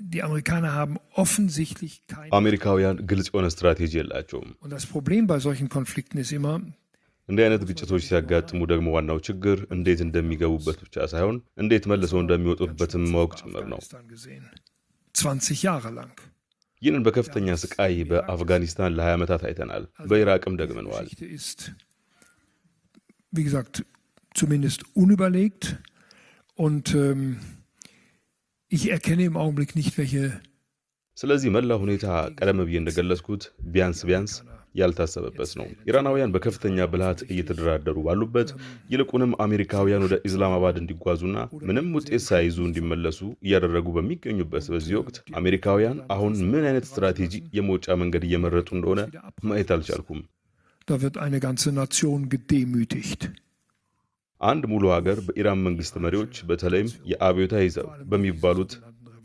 Die Amerikaner haben offensichtlich keine አሜሪካውያን ግልጽ የሆነ ስትራቴጂ የላቸውም። Und das Problem bei solchen Konflikten ist immer, እንዲህ አይነት ግጭቶች ሲያጋጥሙ ደግሞ ዋናው ችግር እንዴት እንደሚገቡበት ብቻ ሳይሆን እንዴት መልሰው እንደሚወጡበትም ማወቅ ጭምር ነው። 20 Jahre lang. ይህንን በከፍተኛ ስቃይ በአፍጋኒስታን ለ20 ዓመታት አይተናል። በኢራቅም ደግመነዋል። Ist, wie gesagt, zumindest unüberlegt und ich erkenne im Augenblick nicht, welche. ስለዚህ መላ ሁኔታ ቀደም ብዬ እንደገለጽኩት ቢያንስ ያልታሰበበት ነው። ኢራናውያን በከፍተኛ ብልሃት እየተደራደሩ ባሉበት ይልቁንም አሜሪካውያን ወደ ኢስላማባድ እንዲጓዙና ምንም ውጤት ሳይዙ እንዲመለሱ እያደረጉ በሚገኙበት በዚህ ወቅት አሜሪካውያን አሁን ምን አይነት ስትራቴጂ የመውጫ መንገድ እየመረጡ እንደሆነ ማየት አልቻልኩም። Da wird eine ganze Nation gedemütigt. አንድ ሙሉ ሀገር በኢራን መንግስት መሪዎች በተለይም የአብዮታዊ ዘብ በሚባሉት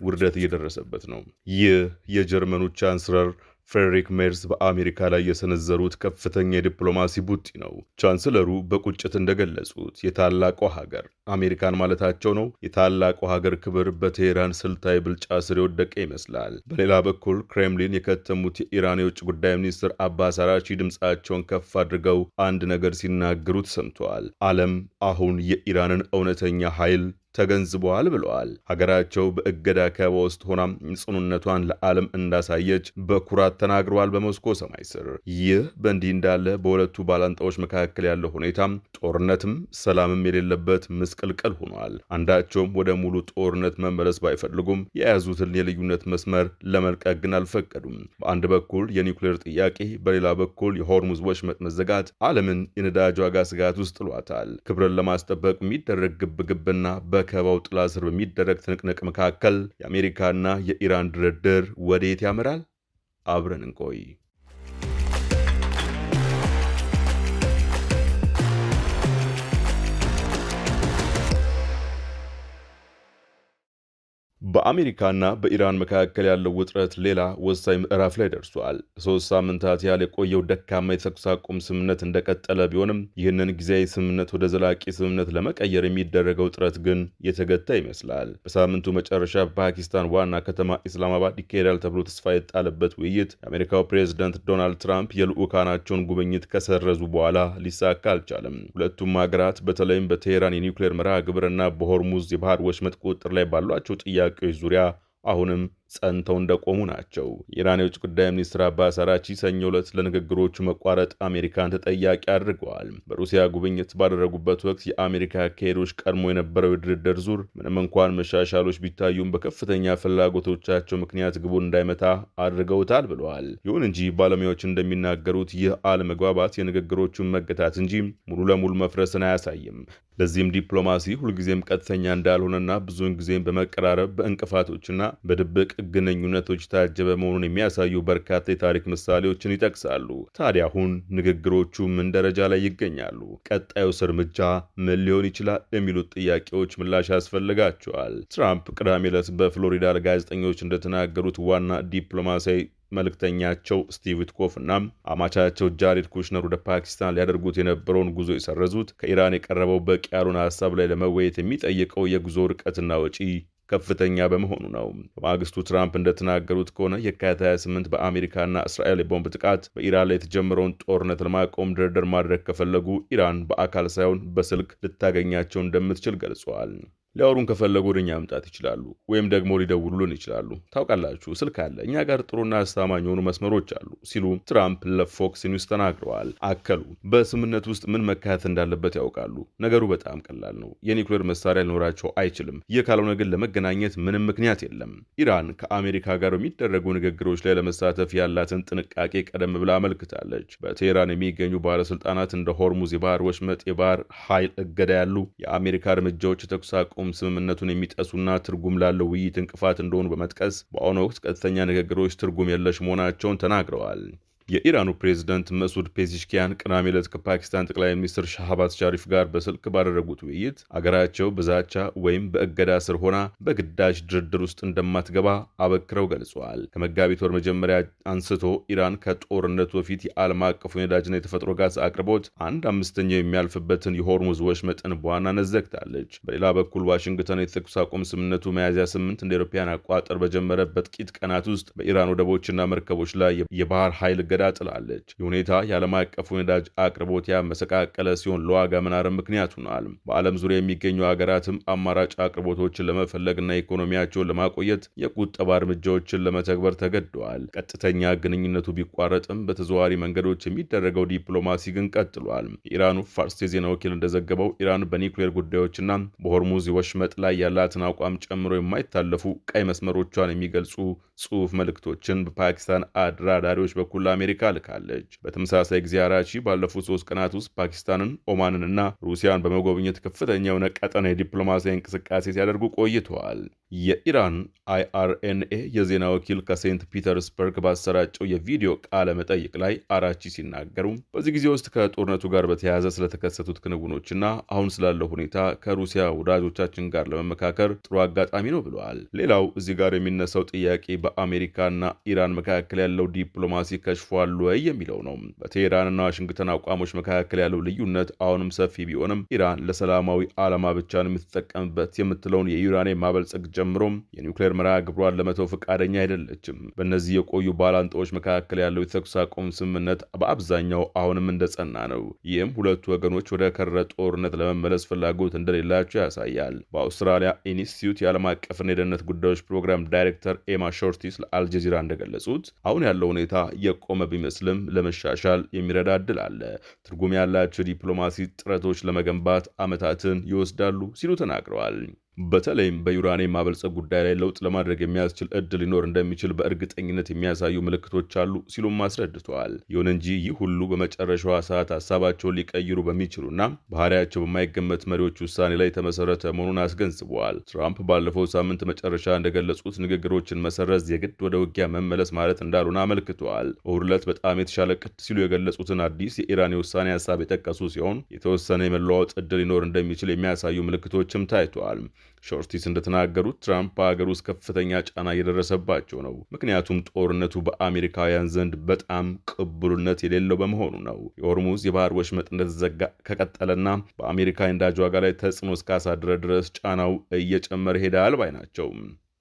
ውርደት እየደረሰበት ነው። ይህ የጀርመኑ ቻንስለር ፍሬድሪክ ሜርስ በአሜሪካ ላይ የሰነዘሩት ከፍተኛ የዲፕሎማሲ ቡጢ ነው። ቻንስለሩ በቁጭት እንደገለጹት የታላቋ ሀገር አሜሪካን ማለታቸው ነው። የታላቋ ሀገር ክብር በቴህራን ስልታዊ ብልጫ ስር የወደቀ ይመስላል። በሌላ በኩል ክሬምሊን የከተሙት የኢራን የውጭ ጉዳይ ሚኒስትር አባስ አራቺ ድምፃቸውን ከፍ አድርገው አንድ ነገር ሲናገሩ ተሰምተዋል። ዓለም አሁን የኢራንን እውነተኛ ኃይል ተገንዝበዋል ብለዋል። ሀገራቸው በእገዳ ከበባ ውስጥ ሆና ጽኑነቷን ለዓለም እንዳሳየች በኩራት ተናግረዋል። በሞስኮ ሰማይ ስር ይህ በእንዲህ እንዳለ በሁለቱ ባላንጣዎች መካከል ያለው ሁኔታ ጦርነትም ሰላምም የሌለበት ምስቅልቅል ሆኗል። አንዳቸውም ወደ ሙሉ ጦርነት መመለስ ባይፈልጉም የያዙትን የልዩነት መስመር ለመልቀቅ ግን አልፈቀዱም። በአንድ በኩል የኒውክሌር ጥያቄ፣ በሌላ በኩል የሆርሙዝ ወሽመጥ መዘጋት ዓለምን የነዳጅ ዋጋ ስጋት ውስጥ ጥሏታል። ክብርን ለማስጠበቅ የሚደረግ ግብግብና በከባው ጥላ ስር በሚደረግ ትንቅንቅ መካከል የአሜሪካና የኢራን ድርድር ወዴት ያመራል? አብረን እንቆይ። በአሜሪካና በኢራን መካከል ያለው ውጥረት ሌላ ወሳኝ ምዕራፍ ላይ ደርሷል። 3 ሳምንታት ያህል የቆየው ደካማ የተኩስ አቁም ስምምነት እንደቀጠለ ቢሆንም ይህንን ጊዜያዊ ስምምነት ወደ ዘላቂ ስምምነት ለመቀየር የሚደረገው ጥረት ግን የተገታ ይመስላል። በሳምንቱ መጨረሻ በፓኪስታን ዋና ከተማ ኢስላማባድ ይካሄዳል ተብሎ ተስፋ የጣለበት ውይይት የአሜሪካው ፕሬዝዳንት ዶናልድ ትራምፕ የልዑካናቸውን ጉብኝት ከሰረዙ በኋላ ሊሳካ አልቻለም። ሁለቱም ሀገራት በተለይም በቴህራን የኒውክሌር መርሃ ግብርና በሆርሙዝ የባህር ወሽመጥ ቁጥጥር ላይ ባሏቸው ጥያቄዎች ዙሪያ አሁንም ጸንተው እንደቆሙ ናቸው። የኢራን የውጭ ጉዳይ ሚኒስትር አባስ አራቺ ሰኞ ዕለት ለንግግሮቹ መቋረጥ አሜሪካን ተጠያቂ አድርገዋል። በሩሲያ ጉብኝት ባደረጉበት ወቅት የአሜሪካ አካሄዶች ቀድሞ የነበረው የድርድር ዙር ምንም እንኳን መሻሻሎች ቢታዩም በከፍተኛ ፍላጎቶቻቸው ምክንያት ግቡን እንዳይመታ አድርገውታል ብለዋል። ይሁን እንጂ ባለሙያዎች እንደሚናገሩት ይህ አለመግባባት የንግግሮቹን መገታት እንጂ ሙሉ ለሙሉ መፍረስን አያሳይም። ለዚህም ዲፕሎማሲ ሁልጊዜም ቀጥተኛ እንዳልሆነና ብዙውን ጊዜም በመቀራረብ በእንቅፋቶችና በድብቅ ግንኙነቶች ታጀበ መሆኑን የሚያሳዩ በርካታ የታሪክ ምሳሌዎችን ይጠቅሳሉ። ታዲያ አሁን ንግግሮቹ ምን ደረጃ ላይ ይገኛሉ? ቀጣዩስ እርምጃ ምን ሊሆን ይችላል? የሚሉት ጥያቄዎች ምላሽ ያስፈልጋቸዋል። ትራምፕ ቅዳሜ ዕለት በፍሎሪዳ ለጋዜጠኞች እንደተናገሩት ዋና ዲፕሎማሲያዊ መልእክተኛቸው ስቲቭ ዊትኮፍ እና አማቻቸው ጃሬድ ኩሽነር ወደ ፓኪስታን ሊያደርጉት የነበረውን ጉዞ የሰረዙት ከኢራን የቀረበው በቂ ያልሆነ ሀሳብ ላይ ለመወያየት የሚጠይቀው የጉዞ ርቀትና ወጪ ከፍተኛ በመሆኑ ነው። በማግስቱ ትራምፕ እንደተናገሩት ከሆነ የካቲት 28 በአሜሪካና እስራኤል የቦምብ ጥቃት በኢራን ላይ የተጀመረውን ጦርነት ለማቆም ድርድር ማድረግ ከፈለጉ ኢራን በአካል ሳይሆን በስልክ ልታገኛቸው እንደምትችል ገልጸዋል። ሊያወሩን ከፈለጉ ወደኛ መምጣት ይችላሉ፣ ወይም ደግሞ ሊደውሉልን ይችላሉ። ታውቃላችሁ፣ ስልክ አለ፣ እኛ ጋር ጥሩና አስተማማኝ የሆኑ መስመሮች አሉ ሲሉ ትራምፕ ለፎክስ ኒውስ ተናግረዋል። አከሉ በስምምነት ውስጥ ምን መካተት እንዳለበት ያውቃሉ። ነገሩ በጣም ቀላል ነው። የኒውክሌር መሳሪያ ሊኖራቸው አይችልም። ይህ ካልሆነ ግን ለመገናኘት ምንም ምክንያት የለም። ኢራን ከአሜሪካ ጋር በሚደረጉ ንግግሮች ላይ ለመሳተፍ ያላትን ጥንቃቄ ቀደም ብላ አመልክታለች። በቴህራን የሚገኙ ባለስልጣናት እንደ ሆርሙዝ የባህር ወሽመጥ፣ የባህር ኃይል እገዳ ያሉ የአሜሪካ እርምጃዎች የተኩስ አቁም ስምምነቱን የሚጠሱና ትርጉም ላለው ውይይት እንቅፋት እንደሆኑ በመጥቀስ በአሁኑ ወቅት ቀጥተኛ ንግግሮች ትርጉም የለሽ መሆናቸውን ተናግረዋል። የኢራኑ ፕሬዝዳንት መስዑድ ፔዚሽኪያን ቅዳሜ ዕለት ከፓኪስታን ጠቅላይ ሚኒስትር ሻህባዝ ሻሪፍ ጋር በስልክ ባደረጉት ውይይት አገራቸው በዛቻ ወይም በእገዳ ስር ሆና በግዳጅ ድርድር ውስጥ እንደማትገባ አበክረው ገልጸዋል። ከመጋቢት ወር መጀመሪያ አንስቶ ኢራን ከጦርነቱ በፊት የዓለም አቀፉ የነዳጅና የተፈጥሮ ጋዝ አቅርቦት 1/5 የሚያልፍበትን የሆርሙዝ ወሽመጥን በዋናነት ዘግታለች። በሌላ በኩል ዋሽንግተን የተኩስ አቁም ስምምነቱ ሚያዝያ 8 እንደ አውሮፓውያን አቆጣጠር በጀመረበት ጥቂት ቀናት ውስጥ በኢራን ወደቦችና መርከቦች ላይ የባህር ኃይል እገዳ ጥላለች። ይህ ሁኔታ የዓለም አቀፉ ነዳጅ አቅርቦት ያመሰቃቀለ ሲሆን ለዋጋ መናር ምክንያት ሆኗል። በዓለም ዙሪያ የሚገኙ ሀገራትም አማራጭ አቅርቦቶችን ለመፈለግና ኢኮኖሚያቸውን ለማቆየት የቁጠባ እርምጃዎችን ለመተግበር ተገደዋል። ቀጥተኛ ግንኙነቱ ቢቋረጥም በተዘዋዋሪ መንገዶች የሚደረገው ዲፕሎማሲ ግን ቀጥሏል። የኢራኑ ፋርስ የዜና ወኪል እንደዘገበው ኢራን በኒውክሌር ጉዳዮችና በሆርሙዝ ወሽመጥ ላይ ያላትን አቋም ጨምሮ የማይታለፉ ቀይ መስመሮቿን የሚገልጹ ጽሑፍ መልእክቶችን በፓኪስታን አደራዳሪዎች በኩል ለአሜሪካ ልካለች። በተመሳሳይ ጊዜ አራቺ ባለፉት 3 ቀናት ውስጥ ፓኪስታንን፣ ኦማንንና ሩሲያን በመጎብኘት ከፍተኛ የሆነ ቀጠና የዲፕሎማሲያዊ እንቅስቃሴ ሲያደርጉ ቆይተዋል። የኢራን አይአርኤንኤ የዜና ወኪል ከሴንት ፒተርስበርግ ባሰራጨው የቪዲዮ ቃለ መጠይቅ ላይ አራቺ ሲናገሩ በዚህ ጊዜ ውስጥ ከጦርነቱ ጋር በተያያዘ ስለተከሰቱት ክንውኖችና አሁን ስላለው ሁኔታ ከሩሲያ ወዳጆቻችን ጋር ለመመካከር ጥሩ አጋጣሚ ነው ብለዋል። ሌላው እዚህ ጋር የሚነሳው ጥያቄ በአሜሪካና ኢራን መካከል ያለው ዲፕሎማሲ ከሽፏል ወይ የሚለው ነው። በቴሄራንና ዋሽንግተን አቋሞች መካከል ያለው ልዩነት አሁንም ሰፊ ቢሆንም ኢራን ለሰላማዊ ዓላማ ብቻ ነው የምትጠቀምበት የምትለውን የዩራኒየም ማበልጸግ ጀምሮም የኒውክሌር መርሃ ግብሯን ለመተው ፈቃደኛ አይደለችም። በእነዚህ የቆዩ ባላንጣዎች መካከል ያለው የተኩስ አቁም ስምምነት በአብዛኛው አሁንም እንደጸና ነው። ይህም ሁለቱ ወገኖች ወደ ከረረ ጦርነት ለመመለስ ፍላጎት እንደሌላቸው ያሳያል። በአውስትራሊያ ኢንስቲትዩት የዓለም አቀፍና የደህንነት ጉዳዮች ፕሮግራም ዳይሬክተር ኤማ ሾርቲስ ለአልጀዚራ እንደገለጹት አሁን ያለው ሁኔታ የቆመ ቢመስልም ለመሻሻል የሚረዳ ዕድል አለ። ትርጉም ያላቸው ዲፕሎማሲ ጥረቶች ለመገንባት ዓመታትን ይወስዳሉ ሲሉ ተናግረዋል። በተለይም በዩራኒየም ማበልጸግ ጉዳይ ላይ ለውጥ ለማድረግ የሚያስችል እድል ሊኖር እንደሚችል በእርግጠኝነት የሚያሳዩ ምልክቶች አሉ ሲሉም አስረድተዋል። ይሁን እንጂ ይህ ሁሉ በመጨረሻዋ ሰዓት ሀሳባቸውን ሊቀይሩ በሚችሉና ባህሪያቸው በማይገመት መሪዎች ውሳኔ ላይ የተመሰረተ መሆኑን አስገንዝበዋል። ትራምፕ ባለፈው ሳምንት መጨረሻ እንደገለጹት ንግግሮችን መሰረዝ የግድ ወደ ውጊያ መመለስ ማለት እንዳልሆነ አመልክተዋል። እሁድ ዕለት በጣም የተሻለ ቅድ ሲሉ የገለጹትን አዲስ የኢራን የውሳኔ ሀሳብ የጠቀሱ ሲሆን የተወሰነ የመለዋወጥ እድል ሊኖር እንደሚችል የሚያሳዩ ምልክቶችም ታይተዋል። ሾርቲስ እንደተናገሩት ትራምፕ በሀገር ውስጥ ከፍተኛ ጫና እየደረሰባቸው ነው። ምክንያቱም ጦርነቱ በአሜሪካውያን ዘንድ በጣም ቅቡልነት የሌለው በመሆኑ ነው። የሆርሙዝ የባህር ወሽመጥ እንደተዘጋ ከቀጠለና በአሜሪካ የነዳጅ ዋጋ ላይ ተጽዕኖ እስካሳደረ ድረስ ጫናው እየጨመረ ሄዳል ባይ ናቸው።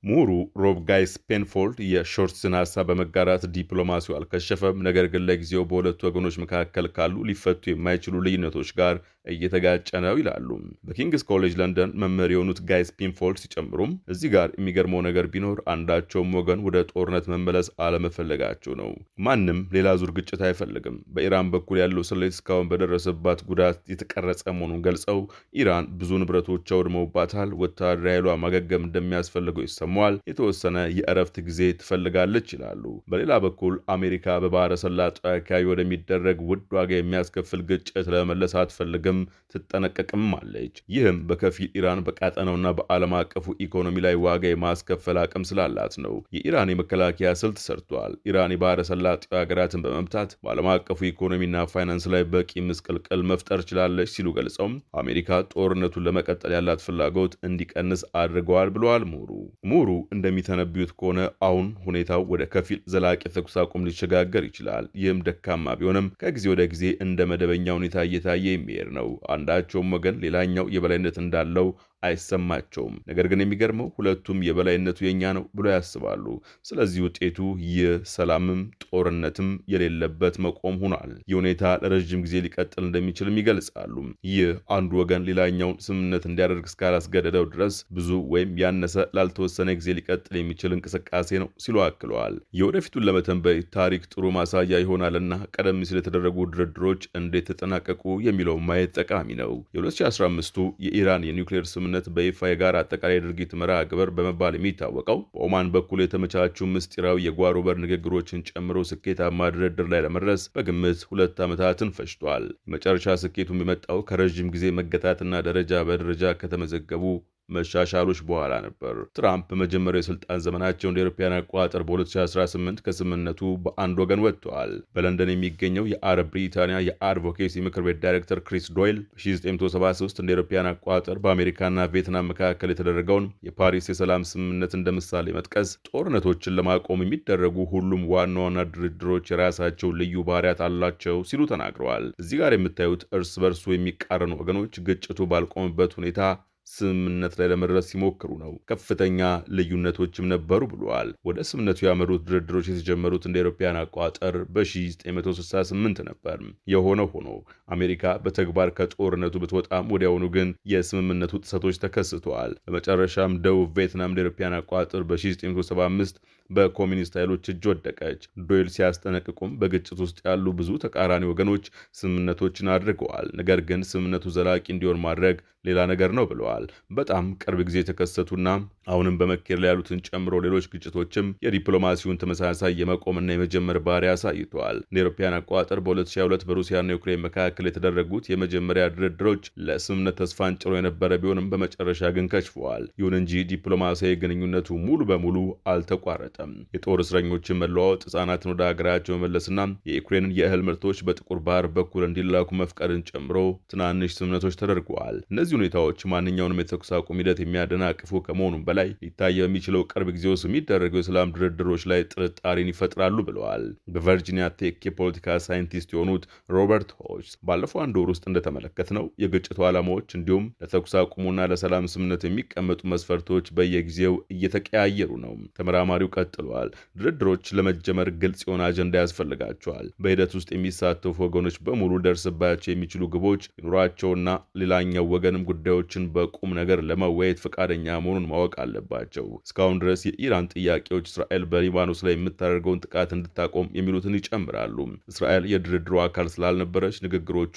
ምሁሩ ሮብ ጋይ ስፔንፎልድ የሾርትስን ሀሳብ በመጋራት ዲፕሎማሲው አልከሸፈም፣ ነገር ግን ለጊዜው በሁለቱ ወገኖች መካከል ካሉ ሊፈቱ የማይችሉ ልዩነቶች ጋር እየተጋጨ ነው ይላሉ። በኪንግስ ኮሌጅ ለንደን መምህር የሆኑት ጋይ ስፔንፎልድ ሲጨምሩም እዚህ ጋር የሚገርመው ነገር ቢኖር አንዳቸውም ወገን ወደ ጦርነት መመለስ አለመፈለጋቸው ነው። ማንም ሌላ ዙር ግጭት አይፈልግም። በኢራን በኩል ያለው ስሌት እስካሁን በደረሰባት ጉዳት የተቀረጸ መሆኑን ገልጸው ኢራን ብዙ ንብረቶቿ ወድመውባታል፣ ወታደራዊ ኃይሏ ማገገም እንደሚያስፈልገው ይሰማል፣ የተወሰነ የእረፍት ጊዜ ትፈልጋለች ይላሉ። በሌላ በኩል አሜሪካ በባህረ ሰላጤው አካባቢ ወደሚደረግ ውድ ዋጋ የሚያስከፍል ግጭት ለመመለስ አትፈልግም፣ ትጠነቀቅም አለች። ይህም በከፊል ኢራን በቀጠናውና በዓለም አቀፉ ኢኮኖሚ ላይ ዋጋ የማስከፈል አቅም ስላላት ነው። የኢራን የመከላከያ ስልት ሰርቷል። ኢራን የባህረ ሰላጤው ሀገራትን በመምታት በዓለም አቀፉ ኢኮኖሚና ፋይናንስ ላይ በቂ ምስቅልቅል መፍጠር ችላለች ሲሉ ገልጸው አሜሪካ ጦርነቱን ለመቀጠል ያላት ፍላጎት እንዲቀንስ አድርገዋል ብለዋል ምሁሩ እንደሚተነብዩት ከሆነ አሁን ሁኔታው ወደ ከፊል ዘላቂ ተኩስ አቁም ሊሸጋገር ይችላል። ይህም ደካማ ቢሆንም ከጊዜ ወደ ጊዜ እንደ መደበኛ ሁኔታ እየታየ የሚሄድ ነው። አንዳቸውም ወገን ሌላኛው የበላይነት እንዳለው አይሰማቸውም። ነገር ግን የሚገርመው ሁለቱም የበላይነቱ የኛ ነው ብሎ ያስባሉ። ስለዚህ ውጤቱ ይህ ሰላምም ጦርነትም የሌለበት መቆም ሆኗል። ይህ ሁኔታ ለረዥም ጊዜ ሊቀጥል እንደሚችልም ይገልጻሉ። ይህ አንዱ ወገን ሌላኛውን ስምምነት እንዲያደርግ እስካላስገደደው ድረስ ብዙ ወይም ያነሰ ላልተወሰነ ጊዜ ሊቀጥል የሚችል እንቅስቃሴ ነው ሲሉ አክለዋል። የወደፊቱን ለመተንበይ ታሪክ ጥሩ ማሳያ ይሆናልና ቀደም ሲል የተደረጉ ድርድሮች እንዴት ተጠናቀቁ የሚለው ማየት ጠቃሚ ነው። የ2015ቱ የኢራን የኒውክሌር ስምምነት በይፋ የጋራ አጠቃላይ ድርጊት መርሃ ግብር በመባል የሚታወቀው በኦማን በኩል የተመቻቹ ምስጢራዊ የጓሮ በር ንግግሮችን ጨምሮ ስኬታማ ድርድር ላይ ለመድረስ በግምት 2 ዓመታትን ፈጅቷል። የመጨረሻ ስኬቱም የመጣው ከረዥም ጊዜ መገታትና ደረጃ በደረጃ ከተመዘገቡ መሻሻሎች በኋላ ነበር። ትራምፕ በመጀመሪያው የስልጣን ዘመናቸው እንደ አውሮፓውያን አቆጣጠር በ2018 ከስምምነቱ በአንድ ወገን ወጥተዋል። በለንደን የሚገኘው የአረብ ብሪታንያ የአድቮኬሲ ምክር ቤት ዳይሬክተር ክሪስ ዶይል በ1973 እንደ አውሮፓውያን አቆጣጠር በአሜሪካና ቪየትናም መካከል የተደረገውን የፓሪስ የሰላም ስምምነት እንደ ምሳሌ መጥቀስ ጦርነቶችን ለማቆም የሚደረጉ ሁሉም ዋና ዋና ድርድሮች የራሳቸው ልዩ ባህሪያት አላቸው ሲሉ ተናግረዋል። እዚህ ጋር የምታዩት እርስ በርሱ የሚቃረኑ ወገኖች ግጭቱ ባልቆመበት ሁኔታ ስምምነት ላይ ለመድረስ ሲሞክሩ ነው። ከፍተኛ ልዩነቶችም ነበሩ ብለዋል። ወደ ስምምነቱ ያመሩት ድርድሮች የተጀመሩት እንደ አውሮፓውያን አቆጣጠር በ1968 ነበር። የሆነ ሆኖ አሜሪካ በተግባር ከጦርነቱ ብትወጣም ወዲያውኑ ግን የስምምነቱ ጥሰቶች ተከስተዋል። በመጨረሻም ደቡብ ቪየትናም እንደ አውሮፓውያን አቆጣጠር በ1975 በኮሚኒስት ኃይሎች እጅ ወደቀች። ዶይል ሲያስጠነቅቁም በግጭት ውስጥ ያሉ ብዙ ተቃራኒ ወገኖች ስምምነቶችን አድርገዋል፣ ነገር ግን ስምምነቱ ዘላቂ እንዲሆን ማድረግ ሌላ ነገር ነው ብለዋል። በጣም ቅርብ ጊዜ የተከሰቱና አሁንም በመካሄድ ላይ ያሉትን ጨምሮ ሌሎች ግጭቶችም የዲፕሎማሲውን ተመሳሳይ የመቆምና የመጀመር ባህሪ አሳይተዋል። እንደ አውሮፓውያን አቆጣጠር በ2022 በሩሲያና ዩክሬን መካከል የተደረጉት የመጀመሪያ ድርድሮች ለስምምነት ተስፋን ጭሮ የነበረ ቢሆንም በመጨረሻ ግን ከሽፈዋል። ይሁን እንጂ ዲፕሎማሲያዊ ግንኙነቱ ሙሉ በሙሉ አልተቋረጠም። የጦር እስረኞችን መለዋወጥ፣ ሕጻናትን ወደ ሀገራቸው መመለስና የዩክሬንን የእህል ምርቶች በጥቁር ባህር በኩል እንዲላኩ መፍቀድን ጨምሮ ትናንሽ ስምምነቶች ተደርገዋል። እነዚህ ሁኔታዎች ማንኛውንም የተኩስ አቁም ሂደት የሚያደናቅፉ ከመሆኑም በላይ ሊታይ በሚችለው ቅርብ ጊዜ ውስጥ የሚደረገው የሰላም ድርድሮች ላይ ጥርጣሬን ይፈጥራሉ ብለዋል። በቨርጂኒያ ቴክ የፖለቲካ ሳይንቲስት የሆኑት ሮበርት ሆች ባለፈው አንድ ወር ውስጥ እንደተመለከትነው የግጭቱ ዓላማዎች እንዲሁም ለተኩስ አቁሙና ለሰላም ስምምነት የሚቀመጡ መስፈርቶች በየጊዜው እየተቀያየሩ ነው። ተመራማሪው ቀጥሏል። ድርድሮች ለመጀመር ግልጽ የሆነ አጀንዳ ያስፈልጋቸዋል። በሂደት ውስጥ የሚሳተፉ ወገኖች በሙሉ ደርስባቸው የሚችሉ ግቦች ይኑራቸውና ሌላኛው ወገንም ጉዳዮችን በቁም ነገር ለመወያየት ፈቃደኛ መሆኑን ማወቅ አለባቸው። እስካሁን ድረስ የኢራን ጥያቄዎች እስራኤል በሊባኖስ ላይ የምታደርገውን ጥቃት እንድታቆም የሚሉትን ይጨምራሉ። እስራኤል የድርድሩ አካል ስላልነበረች ንግግሮቹ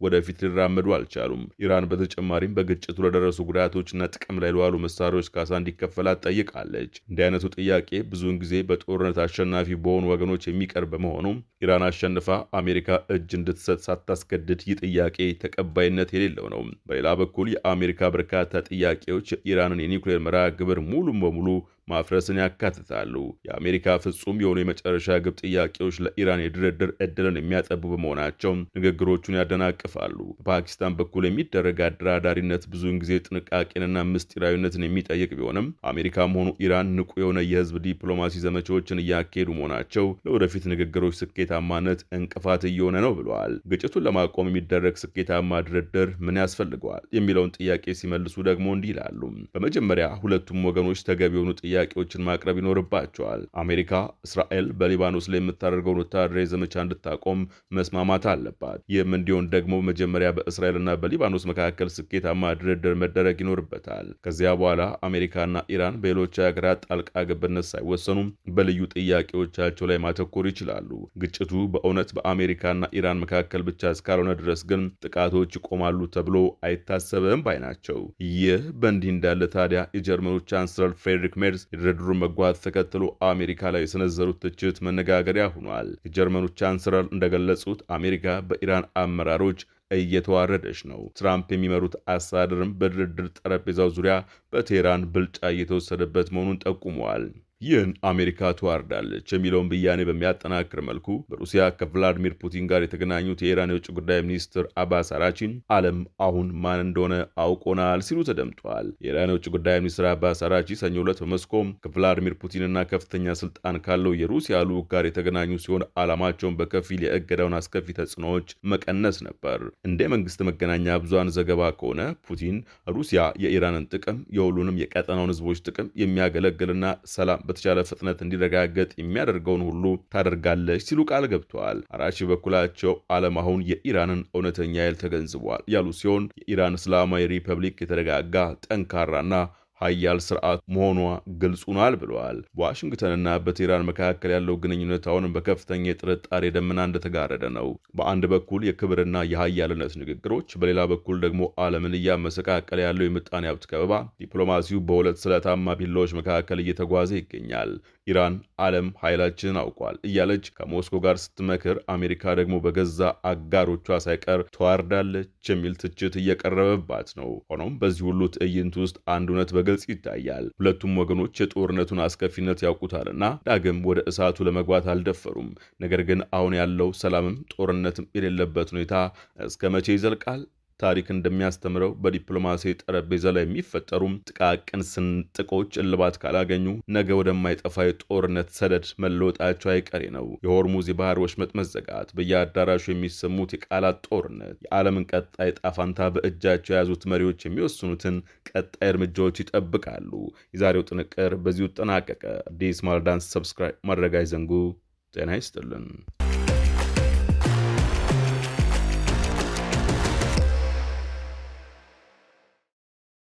ወደፊት ሊራመዱ አልቻሉም። ኢራን በተጨማሪም በግጭቱ ለደረሱ ጉዳቶችና ጥቅም ላይ ለዋሉ መሳሪያዎች ካሳ እንዲከፈላት ጠይቃለች። እንዲህ አይነቱ ጥያቄ ብዙውን ጊዜ በጦርነት አሸናፊ በሆኑ ወገኖች የሚቀርብ በመሆኑ ኢራን አሸንፋ አሜሪካ እጅ እንድትሰጥ ሳታስገድድ ይህ ጥያቄ ተቀባይነት የሌለው ነው። በሌላ በኩል የአሜሪካ በርካታ ጥያቄዎች የኢራንን የኒውክሌር መርሃ ግብር ሙሉ በሙሉ ማፍረስን ያካትታሉ። የአሜሪካ ፍጹም የሆኑ የመጨረሻ ግብ ጥያቄዎች ለኢራን የድርድር ዕድልን የሚያጠቡ በመሆናቸው ንግግሮቹን ያደናቅፋሉ። በፓኪስታን በኩል የሚደረግ አደራዳሪነት ብዙውን ጊዜ ጥንቃቄንና ምስጢራዊነትን የሚጠይቅ ቢሆንም አሜሪካም ሆኑ ኢራን ንቁ የሆነ የህዝብ ዲፕሎማሲ ዘመቻዎችን እያካሄዱ መሆናቸው ለወደፊት ንግግሮች ስኬታማነት እንቅፋት እየሆነ ነው ብለዋል። ግጭቱን ለማቆም የሚደረግ ስኬታማ ድርድር ምን ያስፈልገዋል የሚለውን ጥያቄ ሲመልሱ ደግሞ እንዲህ ይላሉ። በመጀመሪያ ሁለቱም ወገኖች ተገቢ የሆኑ ጥያቄዎችን ማቅረብ ይኖርባቸዋል። አሜሪካ እስራኤል በሊባኖስ ላይ የምታደርገውን ወታደራዊ ዘመቻ እንድታቆም መስማማት አለባት። ይህም እንዲሆን ደግሞ መጀመሪያ በእስራኤልና በሊባኖስ መካከል ስኬታማ ድርድር መደረግ ይኖርበታል። ከዚያ በኋላ አሜሪካና ኢራን በሌሎች ሀገራት ጣልቃ ገብነት ሳይወሰኑ በልዩ ጥያቄዎቻቸው ላይ ማተኮር ይችላሉ። ግጭቱ በእውነት በአሜሪካና ኢራን መካከል ብቻ እስካልሆነ ድረስ ግን ጥቃቶች ይቆማሉ ተብሎ አይታሰብም ባይ ናቸው። ይህ በእንዲህ እንዳለ ታዲያ የጀርመኑ ቻንስለር ፍሬድሪክ ሜርዝ የድርድሩን መጓዝ ተከትሎ አሜሪካ ላይ የሰነዘሩት ትችት መነጋገሪያ ሆኗል። የጀርመኑ ቻንስለር እንደገለጹት አሜሪካ በኢራን አመራሮች እየተዋረደች ነው። ትራምፕ የሚመሩት አስተዳደርም በድርድር ጠረጴዛው ዙሪያ በቴህራን ብልጫ እየተወሰደበት መሆኑን ጠቁመዋል። ይህን አሜሪካ ትዋርዳለች የሚለውን ብያኔ በሚያጠናክር መልኩ በሩሲያ ከቭላዲሚር ፑቲን ጋር የተገናኙት የኢራን የውጭ ጉዳይ ሚኒስትር አባስ አራቺን ዓለም አሁን ማን እንደሆነ አውቆናል ሲሉ ተደምጠዋል። የኢራን የውጭ ጉዳይ ሚኒስትር አባስ አራቺ ሰኞ ዕለት በሞስኮም ከቭላዲሚር ፑቲንና ከፍተኛ ስልጣን ካለው የሩሲያ ልዑክ ጋር የተገናኙ ሲሆን ዓላማቸውን በከፊል የእገዳውን አስከፊ ተጽዕኖዎች መቀነስ ነበር። እንደ መንግስት መገናኛ ብዙሃን ዘገባ ከሆነ ፑቲን ሩሲያ የኢራንን ጥቅም የሁሉንም የቀጠናውን ህዝቦች ጥቅም የሚያገለግልና ሰላም በተቻለ ፍጥነት እንዲረጋገጥ የሚያደርገውን ሁሉ ታደርጋለች ሲሉ ቃል ገብተዋል። አራቺ በኩላቸው ዓለም አሁን የኢራንን እውነተኛ ኃይል ተገንዝቧል ያሉ ሲሆን የኢራን እስላማዊ ሪፐብሊክ የተረጋጋ ጠንካራና ሀያል ስርዓት መሆኗ ግልጽ ሆኗል ብለዋል። በዋሽንግተንና በቴህራን መካከል ያለው ግንኙነት አሁንም በከፍተኛ የጥርጣሬ ደመና እንደተጋረደ ነው። በአንድ በኩል የክብርና የሀያልነት ንግግሮች፣ በሌላ በኩል ደግሞ ዓለምን እያመሰቃቀለ ያለው የምጣኔ ሀብት ከበባ፣ ዲፕሎማሲው በሁለት ስለታማ ቢላዎች መካከል እየተጓዘ ይገኛል። ኢራን ዓለም ኃይላችንን አውቋል እያለች ከሞስኮ ጋር ስትመክር፣ አሜሪካ ደግሞ በገዛ አጋሮቿ ሳይቀር ተዋርዳለች የሚል ትችት እየቀረበባት ነው። ሆኖም በዚህ ሁሉ ትዕይንት ውስጥ አንድ እውነት በግልጽ ይታያል። ሁለቱም ወገኖች የጦርነቱን አስከፊነት ያውቁታልና ዳግም ወደ እሳቱ ለመግባት አልደፈሩም። ነገር ግን አሁን ያለው ሰላምም ጦርነትም የሌለበት ሁኔታ እስከ መቼ ይዘልቃል? ታሪክ እንደሚያስተምረው በዲፕሎማሲ ጠረጴዛ ላይ የሚፈጠሩም ጥቃቅን ስንጥቆች እልባት ካላገኙ ነገ ወደማይጠፋ የጦርነት ሰደድ መለወጣቸው አይቀሬ ነው። የሆርሙዝ የባህር ወሽመጥ መዘጋት፣ በየአዳራሹ የሚሰሙት የቃላት ጦርነት፣ የዓለምን ቀጣይ ጣፋንታ በእጃቸው የያዙት መሪዎች የሚወስኑትን ቀጣይ እርምጃዎች ይጠብቃሉ። የዛሬው ጥንቅር በዚሁ ተጠናቀቀ። አዲስ ማለዳን ሰብስክራይብ ማድረግ አይዘንጉ። ጤና ይስጥልን።